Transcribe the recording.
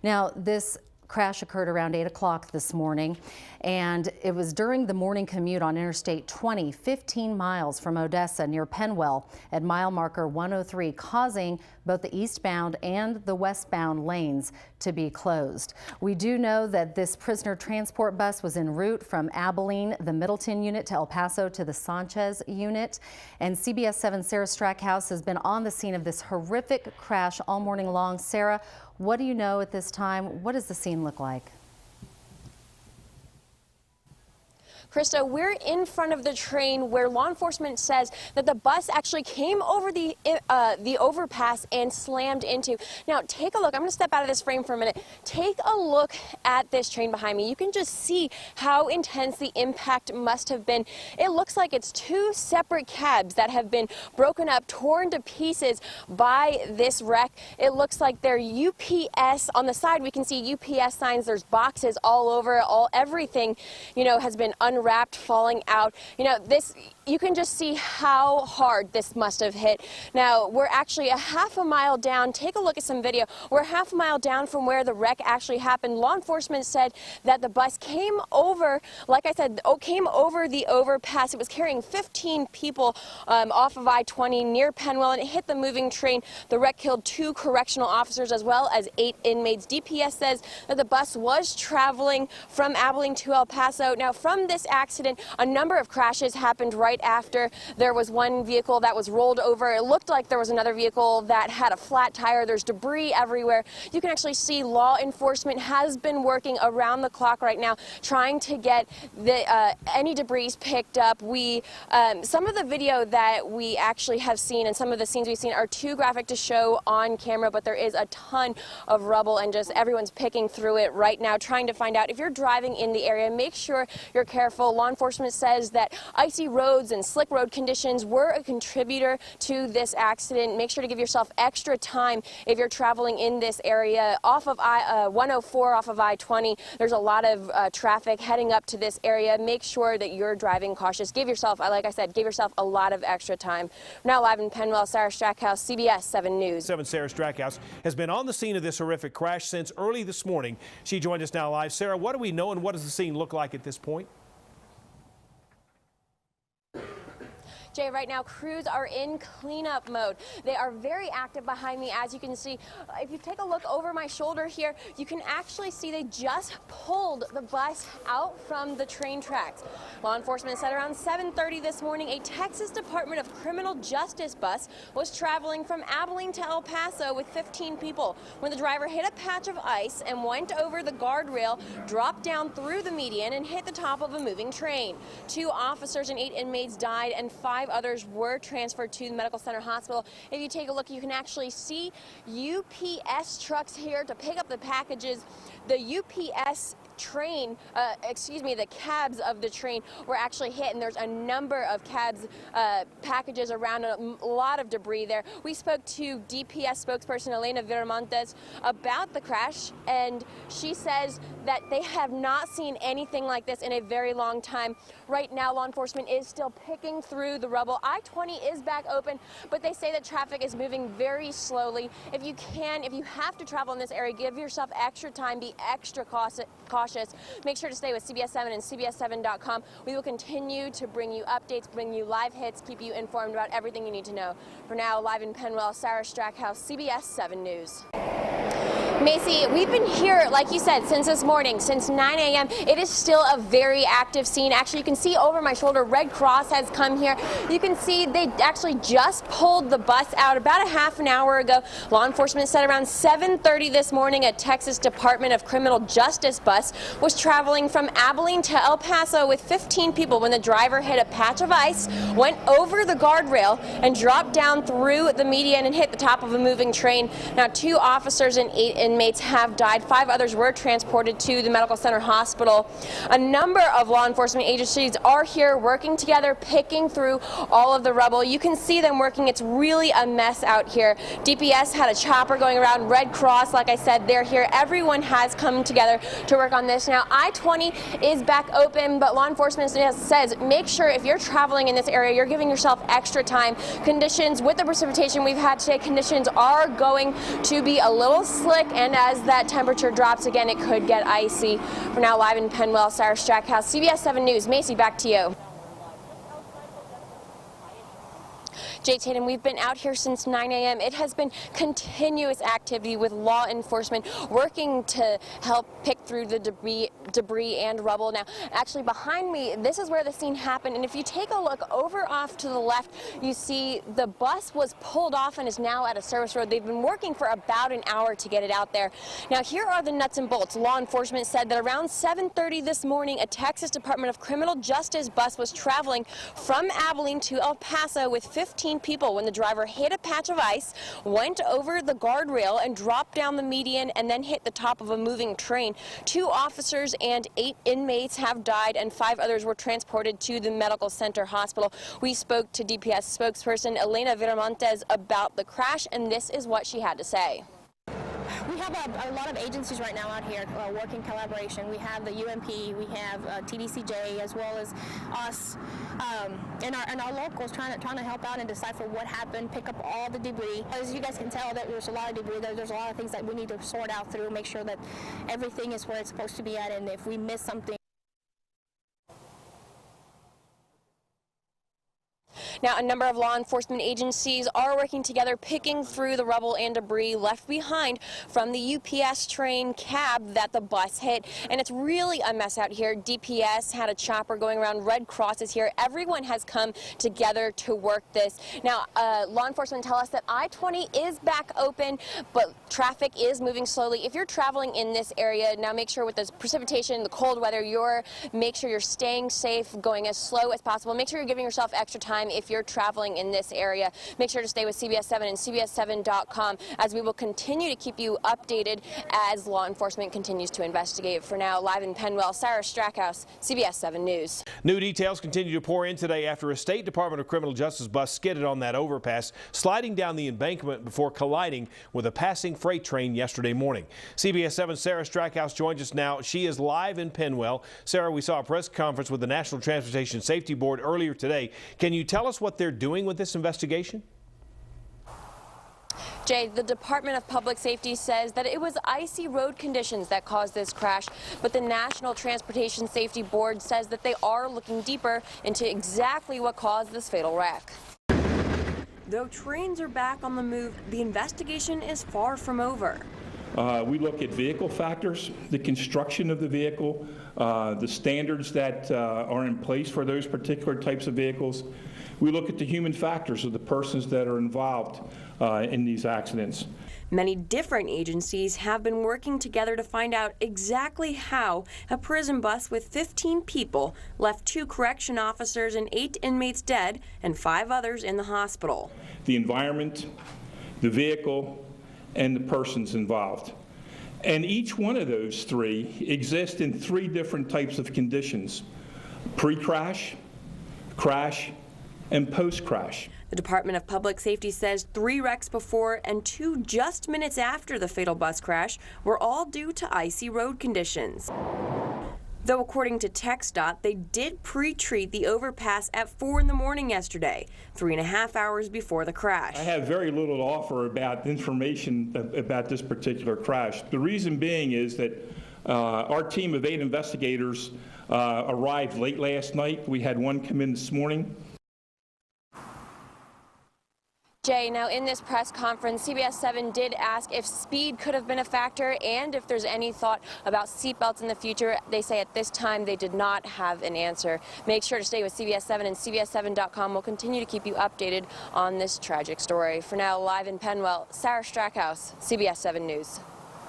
Now, this crash occurred around 8 o'clock this morning, and it was during the morning commute on Interstate 20, 15 miles from Odessa near Penwell at mile marker 103, causing both the eastbound and the westbound lanes to be closed. We do know that this prisoner transport bus was en route from Abilene, the Middleton unit, to El Paso to the Sanchez unit. And CBS 7 Sarah Strackhouse has been on the scene of this horrific crash all morning long. Sarah, what do you know at this time? What does the scene look like? Krista, we're in front of the train where law enforcement says that the bus actually came over the overpass and slammed into. Now, take a look. I'm going to step out of this frame for a minute. Take a look at this train behind me. You can just see how intense the impact must have been. It looks like it's two separate cabs that have been broken up, torn to pieces by this wreck. It looks like they're UPS. On the side, we can see UPS signs. There's boxes all over. Everything, has been unwrapped, falling out. You can just see how hard this must have hit. Now, we're actually a half a mile down. Take a look at some video. We're half a mile down from where the wreck actually happened. Law enforcement said that the bus came over, like I said, came over the overpass. It was carrying 15 people off of I-20 near Penwell, and it hit the moving train. The wreck killed 2 correctional officers as well as 8 inmates. DPS says that the bus was traveling from Abilene to El Paso. Now, from this accident, a number of crashes happened right after. There was one vehicle that was rolled over. It looked like there was another vehicle that had a flat tire. There's debris everywhere. You can actually see law enforcement has been working around the clock right now, trying to get any debris picked up. Some of the video that we actually have seen and some of the scenes we've seen are too graphic to show on camera, but there is a ton of rubble and just everyone's picking through it right now, trying to find out. If you're driving in the area, make sure you're careful. Law enforcement says that icy roads and slick road conditions were a contributor to this accident. Make sure to give yourself extra time if you're traveling in this area off of 104, off of I-20. There's a lot of traffic heading up to this area. Make sure that you're driving cautious. Give yourself, like I said, give yourself a lot of extra time. We're now live in Penwell. Sarah Strackhouse, CBS 7 News. 7 Sarah Strackhouse has been on the scene of this horrific crash since early this morning. She joined us now live. Sarah, what do we know and what does the scene look like at this point? Jay, right now crews are in cleanup mode. They are very active behind me, as you can see. If you take a look over my shoulder here, you can actually see they just pulled the bus out from the train tracks. Law enforcement said around 7:30 this morning, a Texas Department of Criminal Justice bus was traveling from Abilene to El Paso with 15 people when the driver hit a patch of ice and went over the guardrail, dropped down through the median, and hit the top of a moving train. 2 officers and 8 inmates died, and 5 others were transferred to the Medical Center Hospital. If you take a look, you can actually see UPS trucks here to pick up the packages. The UPS train, the cabs of the train were actually hit, and there's a number of cabs, packages around, a lot of debris there. We spoke to DPS spokesperson Elena Viramontes about the crash, and she says that they have not seen anything like this in a very long time. Right now, law enforcement is still picking through the rubble. I-20 is back open, but they say that traffic is moving very slowly. If you have to travel in this area, give yourself extra time, be extra cautious. Make sure to stay with CBS 7 and CBS7.com. We will continue to bring you updates, bring you live hits, keep you informed about everything you need to know. For now, live in Penwell, Sarah Strackhouse, CBS 7 News. Macy, we've been here, like you said, since this morning, since 9 a.m. It is still a very active scene. Actually, you can see over my shoulder, Red Cross has come here. You can see they actually just pulled the bus out about a half an hour ago. Law enforcement said around 7:30 this morning, a Texas Department of Criminal Justice bus was traveling from Abilene to El Paso with 15 people when the driver hit a patch of ice, went over the guardrail, and dropped down through the median and hit the top of a moving train. Now, 2 officers and 8 inmates have died. 5 others were transported to the Medical Center Hospital. A number of law enforcement agencies are here working together, picking through all of the rubble. You can see them working. It's really a mess out here. DPS had a chopper going around. Red Cross, like I said, they're here. Everyone has come together to work on this. Now, I-20 is back open, but law enforcement says make sure if you're traveling in this area, you're giving yourself extra time. Conditions with the precipitation we've had today, conditions are going to be a little slick and And as that temperature drops again, it could get icy. For now, live in Penwell, Sarah Strackhouse, CBS 7 News. Macy, back to you. Jay Tatum, we've been out here since 9 a.m. It has been continuous activity with law enforcement working to help pick through the debris and rubble. Now, actually behind me, this is where the scene happened. And if you take a look over off to the left, you see the bus was pulled off and is now at a service road. They've been working for about an hour to get it out there. Now, here are the nuts and bolts. Law enforcement said that around 7:30 this morning, a Texas Department of Criminal Justice bus was traveling from Abilene to El Paso with 15 people when the driver hit a patch of ice, went over the guardrail and dropped down the median and then hit the top of a moving train. 2 officers and 8 inmates have died and 5 others were transported to the medical center hospital. We spoke to DPS spokesperson Elena Viramontes about the crash, and this is what she had to say. We have a lot of agencies right now out here working collaboration. We have the UMP, we have TDCJ, as well as us, and our locals trying to help out and decipher what happened, pick up all the debris. As you guys can tell, that there's a lot of debris. There's a lot of things that we need to sort out through, make sure that everything is where it's supposed to be at, and if we miss something. Now, a number of law enforcement agencies are working together, picking through the rubble and debris left behind from the UPS train cab that the bus hit. And it's really a mess out here. DPS had a chopper going around. Red Cross is here. Everyone has come together to work this. Now, law enforcement tell us that I-20 is back open, but traffic is moving slowly. If you're traveling in this area, now make sure with the precipitation, the cold weather, make sure you're staying safe, going as slow as possible. Make sure you're giving yourself extra time if you're traveling in this area. Make sure to stay with CBS 7 and CBS7.com as we will continue to keep you updated as law enforcement continues to investigate. For now, live in Penwell, Sarah Strackhouse, CBS 7 News. New details continue to pour in today after a State Department of Criminal Justice bus skidded on that overpass, sliding down the embankment before colliding with a passing freight train yesterday morning. CBS 7's Sarah Strackhouse joins us now. She is live in Penwell. Sarah, we saw a press conference with the National Transportation Safety Board earlier today. Can you tell us what they're doing with this investigation? Jay, the Department of Public Safety says that it was icy road conditions that caused this crash, but the National Transportation Safety Board says that they are looking deeper into exactly what caused this fatal wreck. Though trains are back on the move, the investigation is far from over. We look at vehicle factors, the construction of the vehicle, the standards that are in place for those particular types of vehicles. We look at the human factors of the persons that are involved in these accidents. Many different agencies have been working together to find out exactly how a prison bus with 15 people left 2 correction officers and 8 inmates dead and 5 others in the hospital. The environment, the vehicle, and the persons involved. And each one of those 3 exist in 3 different types of conditions: pre-crash, crash, and post-crash. The Department of Public Safety says 3 wrecks before and 2 just minutes after the fatal bus crash were all due to icy road conditions. Though according to TxDOT, they did pre-treat the overpass at 4 in the morning yesterday, 3.5 hours before the crash. I have very little to offer about information about this particular crash. The reason being is that our team of 8 investigators arrived late last night. We had 1 come in this morning. Jay, now in this press conference, CBS 7 did ask if speed could have been a factor and if there's any thought about seatbelts in the future. They say at this time they did not have an answer. Make sure to stay with CBS 7 and CBS7.com. We'll continue to keep you updated on this tragic story. For now, live in Penwell, Sarah Strackhouse, CBS 7 News.